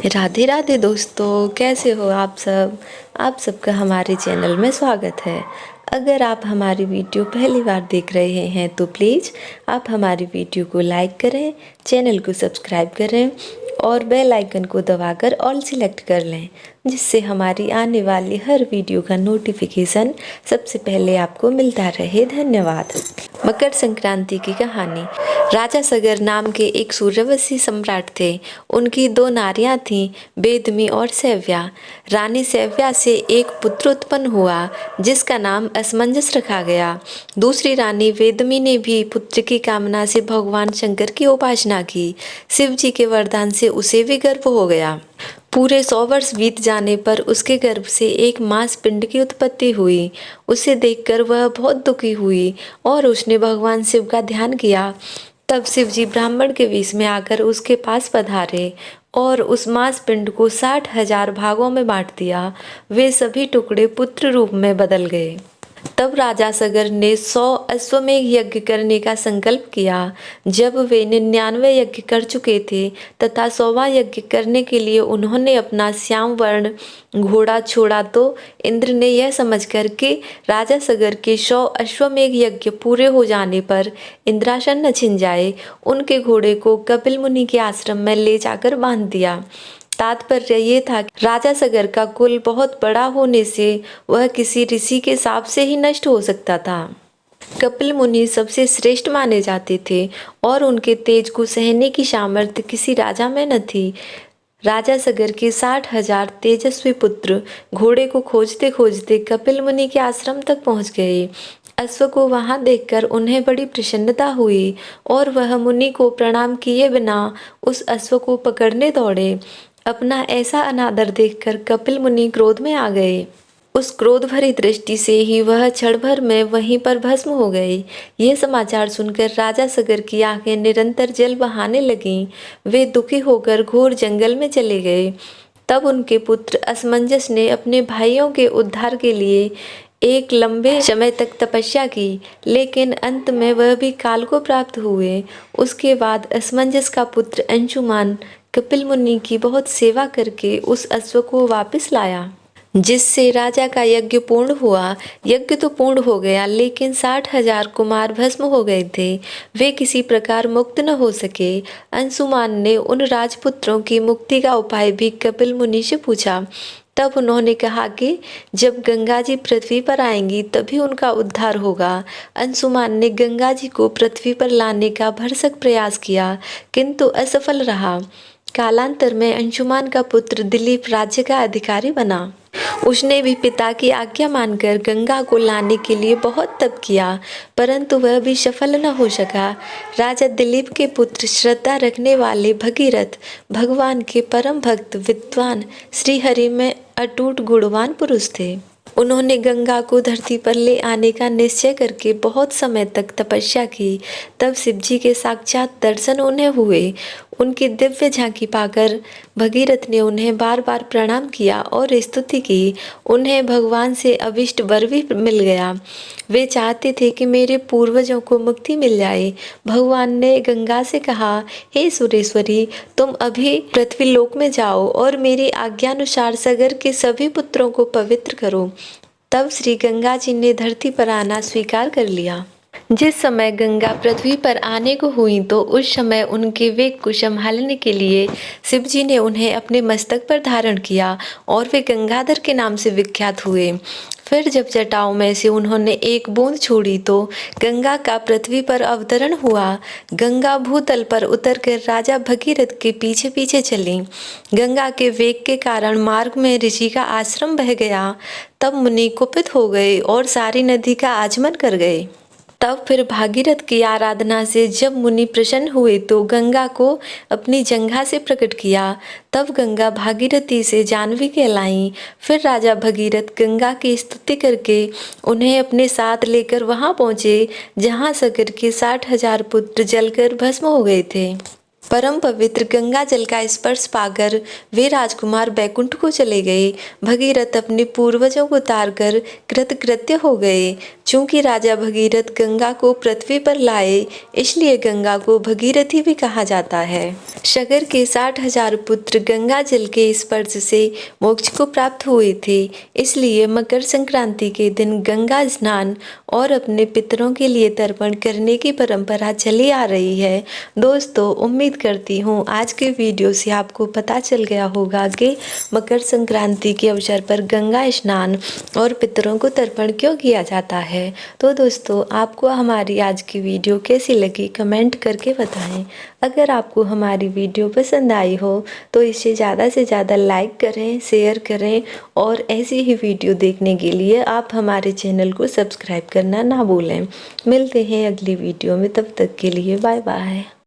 राधे राधे दोस्तों, कैसे हो आप सब। आप सबका हमारे चैनल में स्वागत है। अगर आप हमारी वीडियो पहली बार देख रहे हैं तो प्लीज़ आप हमारी वीडियो को लाइक करें, चैनल को सब्सक्राइब करें और बेल आइकन को दबाकर ऑल सिलेक्ट कर लें, जिससे हमारी आने वाली हर वीडियो का नोटिफिकेशन सबसे पहले आपको मिलता रहे। धन्यवाद। मकर संक्रांति की कहानी। राजा सगर नाम के एक सूर्यवंशी सम्राट थे। उनकी दो नारियां थीं, बेदमी और सैव्या। रानी सैव्या से एक पुत्र उत्पन्न हुआ जिसका नाम असमंजस रखा गया। दूसरी रानी वेदमी ने भी पुत्र की कामना से भगवान शंकर की उपासना की। शिव जी के वरदान से उसे भी गर्भ हो गया। पूरे 100 वर्ष बीत जाने पर उसके गर्भ से एक मांस पिंड की उत्पत्ति हुई। उसे देखकर वह बहुत दुखी हुई और उसने भगवान शिव का ध्यान किया। तब शिव जी ब्राह्मण के वेश में आकर उसके पास पधारे और उस मांस पिंड को 60,000 भागों में बांट दिया। वे सभी टुकड़े पुत्र रूप में बदल गए। तब राजा सगर ने 100 अश्वमेध यज्ञ करने का संकल्प किया। जब वे 99 यज्ञ कर चुके थे तथा 100वां यज्ञ करने के लिए उन्होंने अपना श्याम वर्ण घोड़ा छोड़ा तो इंद्र ने यह समझकर कि राजा सगर के 100 अश्वमेध यज्ञ पूरे हो जाने पर इंद्रासन न छिन जाए, उनके घोड़े को कपिल मुनि के आश्रम में ले जाकर बांध दिया। तात्पर्य ये था कि राजा सगर का कुल बहुत बड़ा होने से वह किसी ऋषि के शाप से ही नष्ट हो सकता था। कपिल मुनि सबसे श्रेष्ठ माने जाते थे और उनके तेज को सहने की सामर्थ्य किसी राजा में न थी। राजा सगर के 60,000 तेजस्वी पुत्र घोड़े को खोजते खोजते कपिल मुनि के आश्रम तक पहुंच गए। अश्व को वहां देखकर उन्हें बड़ी प्रसन्नता हुई और वह मुनि को प्रणाम किए बिना उस अश्व को पकड़ने दौड़े। अपना ऐसा अनादर देखकर कपिल मुनि क्रोध में आ गए। उस क्रोध भरी दृष्टि से ही वह क्षण भर में वहीं पर भस्म हो गए। यह समाचार सुनकर राजा सगर की आंखें निरंतर जल बहाने लगीं। वे दुखी होकर घोर जंगल में चले गए। तब उनके पुत्र असमंजस ने अपने भाइयों के उद्धार के लिए एक लंबे समय तक तपस्या की, लेकिन अंत में वह भी काल को प्राप्त हुए। उसके बाद असमंजस का पुत्र अंशुमान कपिल मुनि की बहुत सेवा करके उस अश्व को वापस लाया, जिससे राजा का यज्ञ पूर्ण हुआ। यज्ञ तो पूर्ण हो गया, लेकिन 60,000 कुमार भस्म हो गए थे। वे किसी प्रकार मुक्त न हो सके। अंशुमान ने उन राजपुत्रों की मुक्ति का उपाय भी कपिल मुनि से पूछा। तब उन्होंने कहा कि जब गंगा जी पृथ्वी पर आएंगी तभी उनका उद्धार होगा। अंशुमान ने गंगा जी को पृथ्वी पर लाने का भरसक प्रयास किया, किंतु असफल रहा। कालांतर में अंशुमान का पुत्र दिलीप राज्य का अधिकारी बना। उसने भी पिता की आज्ञा मानकर गंगा को लाने के लिए बहुत तप किया, परंतु वह भी सफल न हो सका। राजा दिलीप के पुत्र श्रद्धा रखने वाले भगीरथ भगवान के परम भक्त विद्वान श्रीहरि में अटूट गुणवान पुरुष थे। उन्होंने गंगा को धरती पर ले आने का निश्चय करके बहुत समय तक तपस्या की। तब शिव जी के साक्षात दर्शन उन्हें हुए। उनकी दिव्य झांकी पाकर भगीरथ ने उन्हें बार बार प्रणाम किया और स्तुति की। उन्हें भगवान से अभिष्ट वर भी मिल गया। वे चाहते थे कि मेरे पूर्वजों को मुक्ति मिल जाए। भगवान ने गंगा से कहा, हे सुरेश्वरी, तुम अभी पृथ्वी लोक में जाओ और मेरी आज्ञानुसार सगर के सभी पुत्रों को पवित्र करो। तब श्री गंगा जी ने धरती पर आना स्वीकार कर लिया। जिस समय गंगा पृथ्वी पर आने को हुई तो उस समय उनके वेग को संभालने के लिए शिव जी ने उन्हें अपने मस्तक पर धारण किया और वे गंगाधर के नाम से विख्यात हुए। फिर जब जटाओं में से उन्होंने एक बूंद छोड़ी तो गंगा का पृथ्वी पर अवतरण हुआ। गंगा भूतल पर उतरकर राजा भगीरथ के पीछे पीछे चली। गंगा के वेग के कारण मार्ग में ऋषि का आश्रम बह गया। तब मुनि कुपित हो गए और सारी नदी का आचमन कर गए। तब फिर भागीरथ की आराधना से जब मुनि प्रसन्न हुए तो गंगा को अपनी जंघा से प्रकट किया। तब गंगा भागीरथी से जाह्नवी कहलाई। फिर राजा भगीरथ गंगा की स्तुति करके उन्हें अपने साथ लेकर वहां पहुंचे जहां सगर के 60,000 पुत्र जलकर भस्म हो गए थे। परम पवित्र गंगा जल का स्पर्श पाकर वे राजकुमार बैकुंठ को चले गए। भगीरथ अपने पूर्वजों को तारकर कृतकृत्य हो गए। चूंकि राजा भगीरथ गंगा को पृथ्वी पर लाए, इसलिए गंगा को भगीरथी भी कहा जाता है। सगर के 60,000 पुत्र गंगा जल के स्पर्श से मोक्ष को प्राप्त हुए थे। इसलिए मकर संक्रांति के दिन गंगा स्नान और अपने पितरों के लिए तर्पण करने की परंपरा चली आ रही है। दोस्तों, उम्मीद करती हूँ आज के वीडियो से आपको पता चल गया होगा कि मकर संक्रांति के अवसर पर गंगा स्नान और पितरों को तर्पण क्यों किया जाता है। तो दोस्तों, आपको हमारी आज की वीडियो कैसी लगी कमेंट करके बताएं। अगर आपको हमारी वीडियो पसंद आई हो तो इसे ज़्यादा से ज़्यादा लाइक करें, शेयर करें और ऐसी ही वीडियो देखने के लिए आप हमारे चैनल को सब्सक्राइब करना ना भूलें। मिलते हैं अगली वीडियो में, तब तक के लिए बाय बाय।